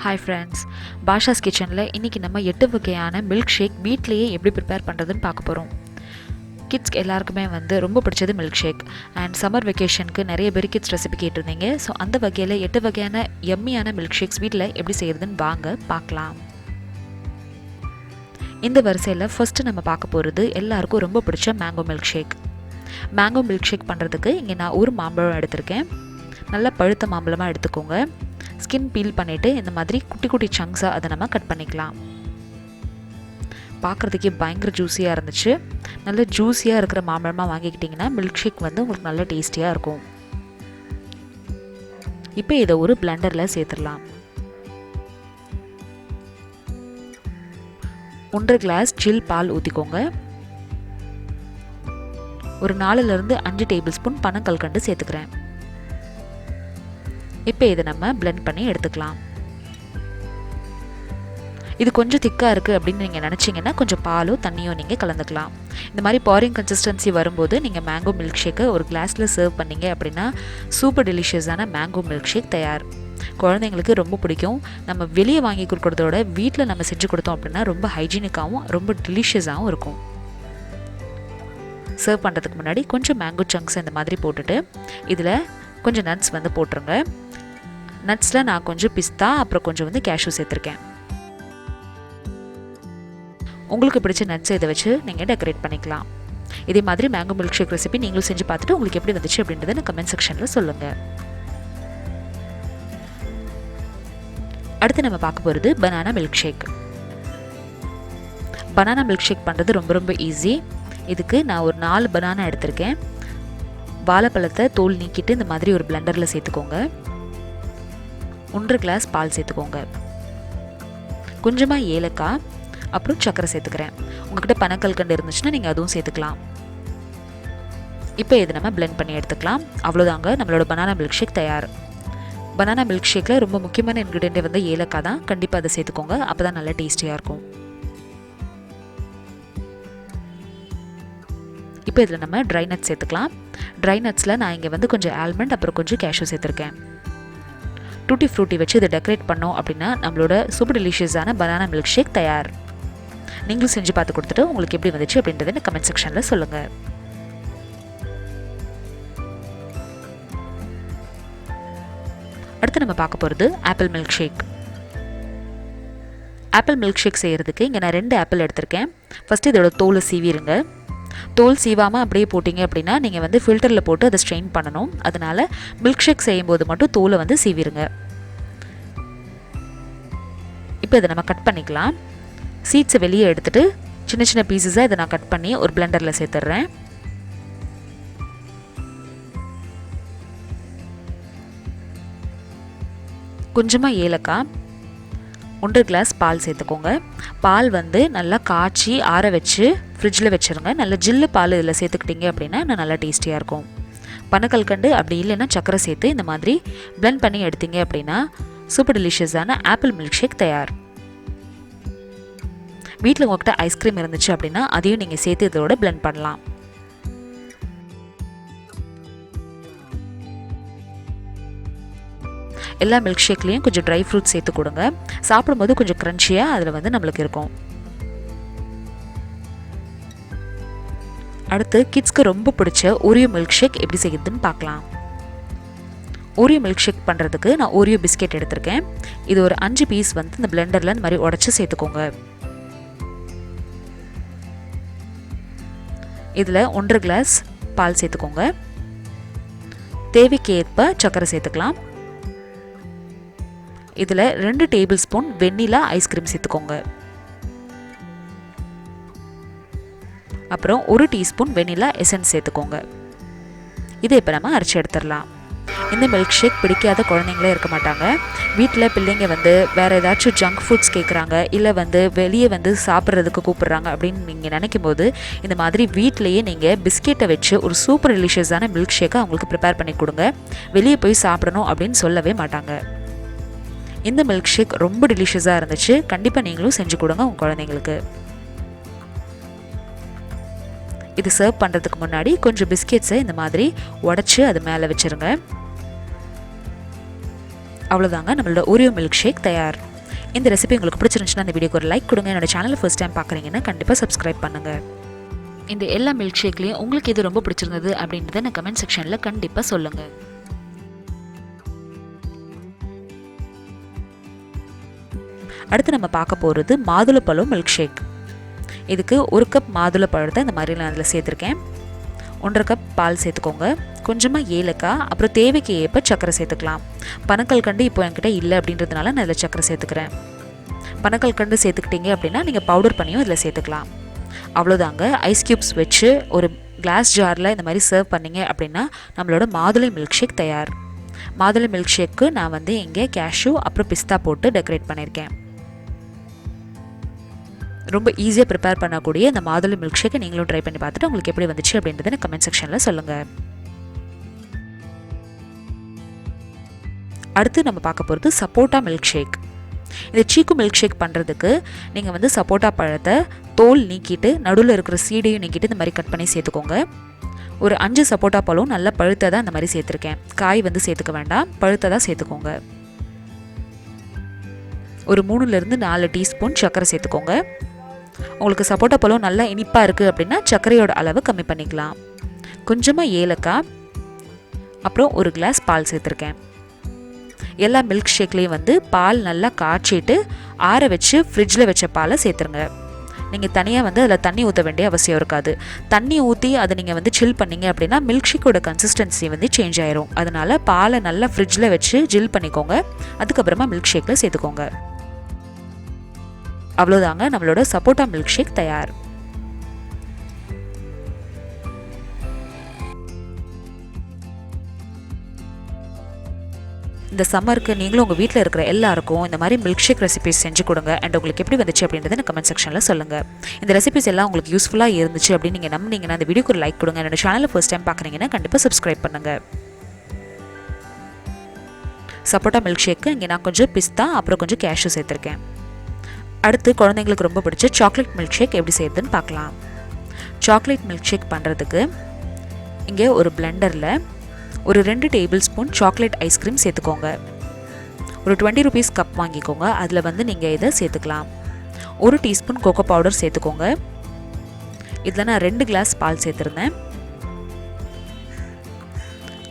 Hi friends, Basha's கிச்சனில் இன்றைக்கி நம்ம 8 வகையான மில்க் ஷேக் வீட்லேயே எப்படி ப்ரிப்பேர் பண்ணுறதுன்னு பார்க்க போகிறோம். கிட்ஸ்க்கு எல்லாருக்குமே ரொம்ப பிடிச்சது மில்க் ஷேக். அண்ட் சம்மர் வெக்கேஷனுக்கு நிறைய பேர் கிட்ஸ் ரெசிபி கேட்டிருந்தீங்க. ஸோ அந்த வகையில் 8 வகையான எம்மியான மில்க் ஷேக்ஸ் வீட்டில் எப்படி செய்கிறதுன்னு வாங்க பார்க்கலாம். இந்த வரிசையில் ஃபஸ்ட்டு நம்ம பார்க்க போகிறது எல்லாருக்கும் ரொம்ப பிடிச்ச mango milk shake. Mango milk shake பண்ணுறதுக்கு இங்கே நான் ஒரு மாம்பழம் எடுத்திருக்கேன். நல்லா பழுத்த மாம்பழமாக எடுத்துக்கோங்க. ஸ்கின் பீல் பண்ணிவிட்டு இந்த மாதிரி குட்டி குட்டி சங்க்ஸாக அதை நம்ம கட் பண்ணிக்கலாம். பார்க்குறதுக்கே பயங்கர ஜூஸியாக இருந்துச்சு. நல்ல ஜூஸியாக இருக்கிற மாம்பழமாக வாங்கிக்கிட்டிங்கன்னா மில்க் ஷேக் உங்களுக்கு நல்ல டேஸ்டியாக இருக்கும். இப்போ இதை ஒரு பிளெண்டரில் சேர்த்துடலாம். 1.5 கிளாஸ் சில் பால் ஊற்றிக்கோங்க. ஒரு 4லேருந்து 5 டேபிள் ஸ்பூன் பனங்கல்கண்டு சேர்த்துக்கிறேன். இப்போ இதை நம்ம பிளெண்ட் பண்ணி எடுத்துக்கலாம். இது கொஞ்சம் திக்காக இருக்குது அப்படின்னு நீங்கள் நினச்சிங்கன்னா கொஞ்சம் பாலோ தண்ணியோ நீங்கள் கலந்துக்கலாம். இந்த மாதிரி பாரிங் கன்சிஸ்டன்சி வரும்போது நீங்கள் மேங்கோ மில்க் ஷேக்கை ஒரு கிளாஸில் சர்வ் பண்ணிங்க அப்படின்னா சூப்பர் டெலிஷியஸான மேங்கோ மில்க் ஷேக் தயார். குழந்தைங்களுக்கு ரொம்ப பிடிக்கும். நம்ம வெளியே வாங்கி கொடுக்குறதோட வீட்டில் நம்ம செஞ்சு கொடுத்தோம் அப்படின்னா ரொம்ப ஹைஜீனிக்காகவும் ரொம்ப டெலிஷியஸாகவும் இருக்கும். சர்வ் பண்ணுறதுக்கு முன்னாடி கொஞ்சம் மேங்கோ சங்க்ஸ் இந்த மாதிரி போட்டுட்டு இதில் கொஞ்சம் நட்ஸ் போட்டுருங்க. நட்ஸில் நான் கொஞ்சம் பிஸ்தா அப்புறம் கொஞ்சம் கேஷ்யூ சேர்த்துருக்கேன். உங்களுக்கு பிடிச்ச நட்ஸை இதை வச்சு நீங்கள் டெக்கரேட் பண்ணிக்கலாம். இதே மாதிரி மேங்கோ மில்க் ஷேக் ரெசிபி நீங்களும் செஞ்சு பார்த்துட்டு உங்களுக்கு எப்படி வந்துச்சு அப்படின்றத நான் கமெண்ட் செக்ஷனில் சொல்லுங்கள். அடுத்து நம்ம பார்க்க போகிறது banana milk shake. Banana milk shake பண்ணுறது ரொம்ப ரொம்ப ஈஸி. இதுக்கு நான் ஒரு 4 பனானா எடுத்திருக்கேன். வாழைப்பழத்தை தோல் நீக்கிட்டு இந்த மாதிரி ஒரு பிளெண்டரில் சேர்த்துக்கோங்க. 1.5 கிளாஸ் பால் சேர்த்துக்கோங்க. கொஞ்சமாக ஏலக்காய் அப்புறம் சர்க்கரை சேர்த்துக்கிறேன். உங்கள்கிட்ட பனக்கல்கண்டு இருந்துச்சுன்னா நீங்கள் அதுவும் சேர்த்துக்கலாம். இப்போ இதை நம்ம பிளெண்ட் பண்ணி எடுத்துக்கலாம். அவ்வளோதாங்க, நம்மளோட பனானா மில்க் ஷேக் தயார். பனானா மில்க் ஷேக்கில் ரொம்ப முக்கியமான இன்க்ரீடியன்ட் ஏலக்காய் தான். கண்டிப்பாக அதை சேர்த்துக்கோங்க, அப்போ தான் நல்லா டேஸ்டியாக இருக்கும். இப்போ இதில் நம்ம ட்ரை நட்ஸ் சேர்த்துக்கலாம். ட்ரை நட்ஸில் நான் இங்கே கொஞ்சம் ஆல்மண்ட் அப்புறம் கொஞ்சம் கேஷ்யூ சேர்த்துருக்கேன். டூட்டி ஃப்ரூட்டி வச்சு இதை டெக்கரேட் பண்ணோம் அப்படின்னா நம்மளோட சூப்பர் டெலிஷியஸான பனானா மில்க் ஷேக் தயார். நீங்களும் செஞ்சு பார்த்து கொடுத்துட்டு உங்களுக்கு எப்படி வந்துச்சு அப்படின்றத கமெண்ட் செக்ஷனில் சொல்லுங்கள். அடுத்து நம்ம பார்க்க போகிறது apple milk shake. Apple milk shake செய்கிறதுக்கு இங்கே நான் 2 ஆப்பிள் எடுத்திருக்கேன். ஃபஸ்ட்டு இதோட தோலை சீவிடுங்க. தோல் சீவாமல் அப்படியே போட்டிங்க அப்படின்னா நீங்கள் ஃபில்டரில் போட்டு அதை ஸ்ட்ரெயின் பண்ணணும். அதனால் மில்க் ஷேக் செய்யும்போது மட்டும் தோலை சீவிடுங்க. இப்போ இதை நம்ம கட் பண்ணிக்கலாம். சீட்ஸை வெளியே எடுத்துகிட்டு சின்ன சின்ன பீசஸாக இதை நான் கட் பண்ணி ஒரு பிளெண்டரில் சேர்த்துட்றேன். கொஞ்சமாக ஏலக்காய், 1.5 கிளாஸ் பால் சேர்த்துக்கோங்க. பால் நல்லா காய்ச்சி ஆற வச்சு ஃப்ரிட்ஜில் வச்சுருங்க. நல்ல ஜில்லு பால் இதில் சேர்த்துக்கிட்டிங்க அப்படின்னா நல்லா டேஸ்டியாக இருக்கும். பனக்கல்கண்டு அப்படி இல்லைன்னா சக்கரை சேர்த்து இந்த மாதிரி பிளெண்ட் பண்ணி எடுத்தீங்க அப்படின்னா சூப்பர் டெலிஷியஸான ஆப்பிள் மில்க் ஷேக் தயார். வீட்டில் உங்கள்கிட்ட ஐஸ்கிரீம் இருந்துச்சு அப்படின்னா அதையும் நீங்கள் சேர்த்து இதோட பிளெண்ட் பண்ணலாம். எல்லா மில்க் ஷேக்லேயும் கொஞ்சம் ட்ரை ஃப்ரூட்ஸ் சேர்த்து கொடுங்க. சாப்பிடும்போது கொஞ்சம் க்ரன்ச்சியாக அதில் நம்மளுக்கு இருக்கும். அடுத்து கிட்ஸ்க்கு ரொம்ப பிடிச்ச ஓரியோ மில்க் ஷேக் எப்படி செய்யுதுன்னு பார்க்கலாம். ஓரியோ மில்க் ஷேக் பண்ணுறதுக்கு நான் ஓரியோ பிஸ்கெட் எடுத்திருக்கேன். இது ஒரு 5 பீஸ் இந்த பிளெண்டரில் இந்த மாதிரி உடச்சி சேர்த்துக்கோங்க. இதில் 1.5 கிளாஸ் பால் சேர்த்துக்கோங்க. தேவைக்கு ஏற்ப சர்க்கரை சேர்த்துக்கலாம். இதில் 2 டேபிள் ஸ்பூன் வெண்ணிலா ஐஸ்கிரீம் சேர்த்துக்கோங்க. அப்புறம் 1 டீஸ்பூன் வெண்ணிலா எசன்ஸ் சேர்த்துக்கோங்க. இதை இப்போ நம்ம அரைச்சி எடுத்துடலாம். இந்த மில்க் ஷேக் பிடிக்காத குழந்தைங்களே இருக்க மாட்டாங்க. வீட்டில் பிள்ளைங்க வேறு ஏதாச்சும் ஜங்க் ஃபுட்ஸ் கேட்குறாங்க, இல்லை வெளியே சாப்பிட்றதுக்கு கூப்பிட்றாங்க அப்படின்னு நீங்கள் நினைக்கும் போது இந்த மாதிரி வீட்டிலையே நீங்கள் பிஸ்கெட்டை வச்சு ஒரு சூப்பர் டெலிஷியஸான மில்க் ஷேக்கை அவங்களுக்கு ப்ரிப்பேர் பண்ணி கொடுங்க. வெளியே போய் சாப்பிடணும் அப்படின்னு சொல்லவே மாட்டாங்க. இந்த மில்க் ஷேக் ரொம்ப டெலிஷியஸாக இருந்துச்சு. கண்டிப்பாக நீங்களும் செஞ்சு கொடுங்க உங்கள் குழந்தைங்களுக்கு. இது சர்வ் பண்ணுறதுக்கு முன்னாடி கொஞ்சம் பிஸ்கெட்ஸை இந்த மாதிரி உடச்சி அது மேலே வச்சுருங்க. அவ்வளோதாங்க, நம்மளோட ஓரியோ மில்க் ஷேக் தயார். இந்த ரெசிபி உங்களுக்கு பிடிச்சிருந்துச்சுன்னா இந்த வீடியோக்கு ஒரு லைக் கொடுங்க. என்னோட சேனலை ஃபர்ஸ்ட் டைம் பார்க்குறீங்கன்னா கண்டிப்பாக சப்ஸ்கிரைப் பண்ணுங்கள். இந்த எல்லா மில்க் ஷேக்லேயும் உங்களுக்கு எது ரொம்ப பிடிச்சிருந்தது அப்படின்றத நான் கமெண்ட் செக்ஷனில் கண்டிப்பாக சொல்லுங்கள். அடுத்து நம்ம பார்க்க போகிறது மாதுளப்பழம் மில்க் ஷேக். இதுக்கு 1 கப் மாதுளப்பழத்தை இந்த மாதிரி நான் அதில் சேர்த்துருக்கேன். 1.5 கப் பால் சேர்த்துக்கோங்க. கொஞ்சமாக ஏலக்காய், அப்புறம் தேவைக்கு ஏற்ப சர்க்கரை சேர்த்துக்கலாம். பனக்கல்கண்டு இப்போ என்கிட்ட இல்லை அப்படின்றதுனால நான் இதில் சர்க்கரை சேர்த்துக்கிறேன். பனக்கல்கண்டு சேர்த்துக்கிட்டீங்க அப்படின்னா நீங்கள் பவுடர் பண்ணியும் இதில் சேர்த்துக்கலாம். அவ்வளோதாங்க, ஐஸ் க்யூப்ஸ் வச்சு ஒரு கிளாஸ் ஜாரில் இந்த மாதிரி சர்வ் பண்ணிங்க அப்படின்னா நம்மளோட மாதுளை மில்க் ஷேக் தயார். மாதுளை மில்க் ஷேக்கு நான் வந்து இங்கே கேஷ்யூ அப்புறம் பிஸ்தா போட்டு டெக்கரேட் பண்ணியிருக்கேன். ரொம்ப ஈஸியாக ப்ரிப்பேர் பண்ணக்கூடிய இந்த மாதுளை மில்க் ஷேக்கை நீங்களும் ட்ரை பண்ணி பார்த்துட்டு உங்களுக்கு எப்படி வந்துச்சு அப்படின்றத எனக்கு கமெண்ட் செக்ஷனில் சொல்லுங்கள். அடுத்து நம்ம பார்க்க போகிறது சப்போட்டா மில்க் ஷேக். இந்த சீக்கு மில்க் ஷேக் பண்ணுறதுக்கு நீங்கள் வந்து சப்போட்டா பழத்தை தோல் நீக்கிட்டு நடுவில் இருக்கிற சீடையும் நீக்கிட்டு இந்த மாதிரி கட் பண்ணி சேர்த்துக்கோங்க. ஒரு 5 சப்போட்டா பழம் நல்லா பழுத்ததாக இந்த மாதிரி சேர்த்துருக்கேன். காய் வந்து சேர்த்துக்க வேண்டாம், பழுத்ததாக சேர்த்துக்கோங்க. ஒரு 3-4 டீஸ்பூன் சர்க்கரை சேர்த்துக்கோங்க. உங்களுக்கு சப்போட்டா பழம் நல்லா இனிப்பாக இருக்குது அப்படின்னா சர்க்கரையோட அளவு கம்மி பண்ணிக்கலாம். கொஞ்சமாக ஏலக்காய், அப்புறம் 1 கிளாஸ் பால் சேர்த்துருக்கேன். எல்லா மில்க் ஷேக்லேயும் வந்து பால் நல்லா காய்ச்சிட்டு ஆற வச்சு ஃப்ரிட்ஜில் வச்ச பாலை சேர்த்துருங்க. நீங்கள் தனியாக வந்து அதில் தண்ணி ஊற்ற வேண்டிய அவசியம் இருக்காது. தண்ணி ஊற்றி அதை நீங்கள் வந்து சில் பண்ணிங்க அப்படின்னா மில்க் ஷேக்கோட கன்சிஸ்டன்சி வந்து சேஞ்ச் ஆயிரும். அதனால் பாலை நல்லா ஃப்ரிட்ஜில் வச்சு ஜில் பண்ணிக்கோங்க. அதுக்கப்புறமா மில்க் ஷேக்கில் சேர்த்துக்கோங்க. அவ்வளோதாங்க, நம்மளோட சப்போட்டா மில்க் ஷேக் தயார். இந்த சம்மருக்கு நீங்களும் உங்கள் வீட்டில் இருக்கிற எல்லாருக்கும் இந்த மாதிரி மில்க் ஷேக் ரெசிபிஸ் செஞ்சு கொடுங்க. அண்ட் உங்களுக்கு எப்படி வந்துச்சு அப்படின்றத எனக்கு கமெண்ட் செக்ஷனில் சொல்லுங்கள். இந்த ரெசிபிஸ் எல்லாம் உங்களுக்கு யூஸ்ஃபுல்லாக இருந்துச்சு அப்படின்னு நீங்கள் நம்பினீங்கன்னா இந்த வீடியோக்கு ஒரு லைக் கொடுங்க. என்னோட சேனலை ஃபர்ஸ்ட் டைம் பார்க்குறீங்கன்னா கண்டிப்பாக சப்ஸ்கிரைப் பண்ணுங்கள். சப்போட்டா மில்க் ஷேக்கு இங்கே நான் கொஞ்சம் பிஸ்தா அப்புறம் கொஞ்சம் கேஷ்யூ சேர்த்துருக்கேன். அடுத்து குழந்தைங்களுக்கு ரொம்ப பிடிச்ச சாக்லேட் மில்க் ஷேக் எப்படி செய்யுதுன்னு பார்க்கலாம். சாக்லேட் மில்க் ஷேக் பண்ணுறதுக்கு இங்கே ஒரு பிளெண்டரில் ஒரு 2 டேபிள் ஸ்பூன் சாக்லேட் ஐஸ்கிரீம் சேர்த்துக்கோங்க. ஒரு 20 ருபீஸ் கப் வாங்கிக்கோங்க. அதில் வந்து நீங்கள் இதை சேர்த்துக்கலாம். 1 டீஸ்பூன் கோகோ பவுடர் சேர்த்துக்கோங்க. இதில் நான் 2 கிளாஸ் பால் சேர்த்துருந்தேன்.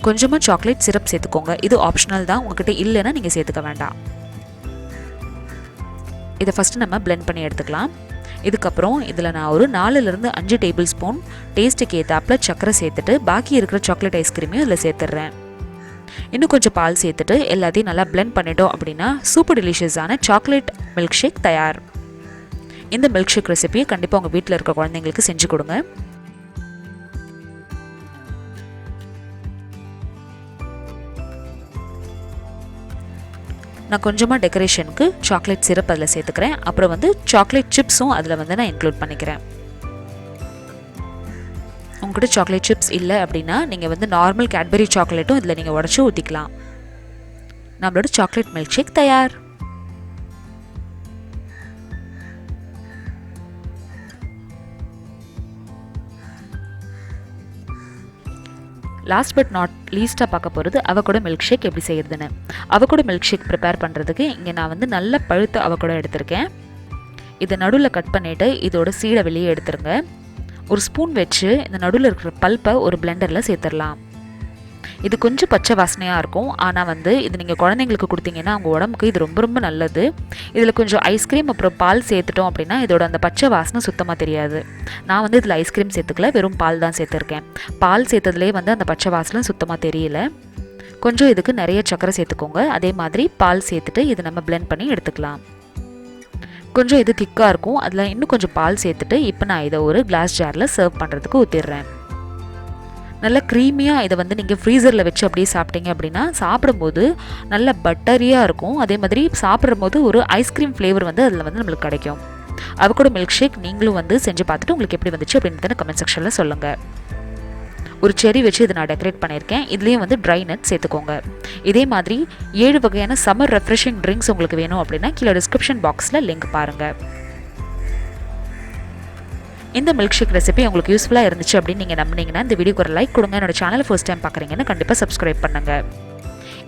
கொஞ்சமாக சாக்லேட் சிரப் சேர்த்துக்கோங்க. இது ஆப்ஷனல் தான், உங்ககிட்ட இல்லைன்னா நீங்கள் சேர்த்துக்க வேண்டாம். இதை ஃபஸ்ட்டு நம்ம பிளெண்ட் பண்ணி எடுத்துக்கலாம். இதுக்கப்புறம் இதில் நான் ஒரு 4-5 டேபிள் ஸ்பூன் டேஸ்ட்டுக்கு ஏற்றாப்பில் சர்க்கரை சேர்த்துட்டு பாக்கி இருக்கிற சாக்லேட் ஐஸ்கிரீமையும் இதில் சேர்த்துட்றேன். இன்னும் கொஞ்சம் பால் சேர்த்துட்டு எல்லாத்தையும் நல்லா பிளெண்ட் பண்ணிட்டோம் அப்படின்னா சூப்பர் டெலிஷியஸான சாக்லேட் மில்க் ஷேக் தயார். இந்த மில்க் ஷேக் ரெசிபியை கண்டிப்பாக உங்கள் வீட்டில் இருக்க குழந்தைங்களுக்கு செஞ்சு கொடுங்க. நான் கொஞ்சமாக டெக்கரேஷனுக்கு சாக்லேட் சிரப் அதில் சேர்த்துக்கிறேன். அப்புறம் வந்து சாக்லேட் சிப்ஸும் அதில் வந்து நான் இன்க்ளூட் பண்ணிக்கிறேன். உங்கள்கிட்ட சாக்லேட் சிப்ஸ் இல்லை அப்படின்னா நீங்கள் வந்து நார்மல் கேட்பரி சாக்லேட்டும் இதில் நீங்கள் உடச்சி ஊற்றிக்கலாம். நம்மளோட சாக்லேட் மில்க் ஷேக் தயார். லாஸ்ட் பட் நாட் லீஸ்ட்டாக பார்க்க போகிறது அவகோடோ மில்க் ஷேக் எப்படி செய்யறதுன்னு. அவகோடோ மில்க் ஷேக் ப்ரிப்பேர் பண்ணுறதுக்கு இங்கே நான் வந்து நல்ல பழுத்த அவகோடோ எடுத்திருக்கேன். இதை நடுவில் கட் பண்ணிவிட்டு இதோட சீடை வெளியே எடுத்துருங்க. ஒரு ஸ்பூன் வச்சு இந்த நடுவில் இருக்கிற பல்ப்பை ஒரு பிளெண்டரில் சேர்த்துடலாம். இது கொஞ்சம் பச்சை வாசனையாக இருக்கும், ஆனால் வந்து இது நீங்கள் குழந்தைங்களுக்கு கொடுத்தீங்கன்னா அவங்க உடம்புக்கு இது ரொம்ப ரொம்ப நல்லது. இதில் கொஞ்சம் ஐஸ்கிரீம் அப்புறம் பால் சேர்த்துட்டோம் அப்படின்னா இதோட அந்த பச்சை வாசனை சுத்தமாக தெரியாது. நான் வந்து இதில் ஐஸ்கிரீம் சேர்த்துக்கல, வெறும் பால் தான் சேர்த்துருக்கேன். பால் சேர்த்ததுலேயே வந்து அந்த பச்சை வாசனை சுத்தமாக தெரியல. கொஞ்சம் இதுக்கு நிறைய சர்க்கரை சேர்த்துக்கோங்க. அதே மாதிரி பால் சேர்த்துட்டு இதை நம்ம பிளெண்ட் பண்ணி எடுத்துக்கலாம். கொஞ்சம் இது திக்காக இருக்கும், அதில் இன்னும் கொஞ்சம் பால் சேர்த்துட்டு இப்போ நான் இதை ஒரு கிளாஸ் ஜாரில் சர்வ் பண்ணுறதுக்கு ஊற்றிடுறேன். நல்லா க்ரீமியாக இதை வந்து நீங்கள் ஃப்ரீசரில் வச்சு அப்படியே சாப்பிட்டீங்க அப்படின்னா சாப்பிடும்போது நல்ல பட்டரியாக இருக்கும். அதே மாதிரி சாப்பிடும்போது ஒரு ஐஸ்கிரீம் ஃப்ளேவர் வந்து அதில் வந்து நம்மளுக்கு கிடைக்கும். அவகோடோ மில்க் ஷேக் நீங்களும் வந்து செஞ்சு பார்த்துட்டு உங்களுக்கு எப்படி வந்துச்சு அப்படின்றத கமெண்ட் செக்ஷனில் சொல்லுங்கள். ஒரு செரி வச்சு இதை நான் டெக்கரேட் பண்ணியிருக்கேன். இதுலேயும் வந்து ட்ரை நட் சேர்த்துக்கோங்க. இதே மாதிரி 7 வகையான சம்மர் ரெஃப்ரெஷிங் ட்ரிங்க்ஸ் உங்களுக்கு வேணும் அப்படின்னா கீழே டிஸ்கிரிப்ஷன் பாக்ஸில் லிங்க் பாருங்கள். இந்த மில்க் ஷேக் ரெசிபி உங்களுக்கு யூஸ்ஃபுல்லாக இருந்துச்சு அப்படின்னு நீங்கள் நம்பினீங்கன்னா இந்த வீடியோக்கு ஒரு லைக் கொடுங்க. என்னோட சேனலை ஃபர்ஸ்ட் டைம் பார்க்குறீங்கன்னா கண்டிப்பாக சப்ஸ்கிரைப் பண்ணுங்கள்.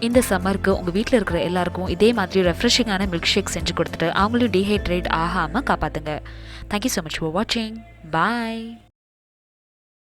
இந்த சம்மருக்கு உங்கள் வீட்டில் இருக்கிற எல்லாருக்கும் இதே மாதிரி ரெஃப்ரெஷிங்கான மில்க் ஷேக் செஞ்சு கொடுத்துட்டு அவங்களையும் டீஹைட்ரேட் ஆகாமல் காப்பாற்றுங்க. தேங்க்யூ ஸோ மச் ஃபார் வாட்சிங். பாய்.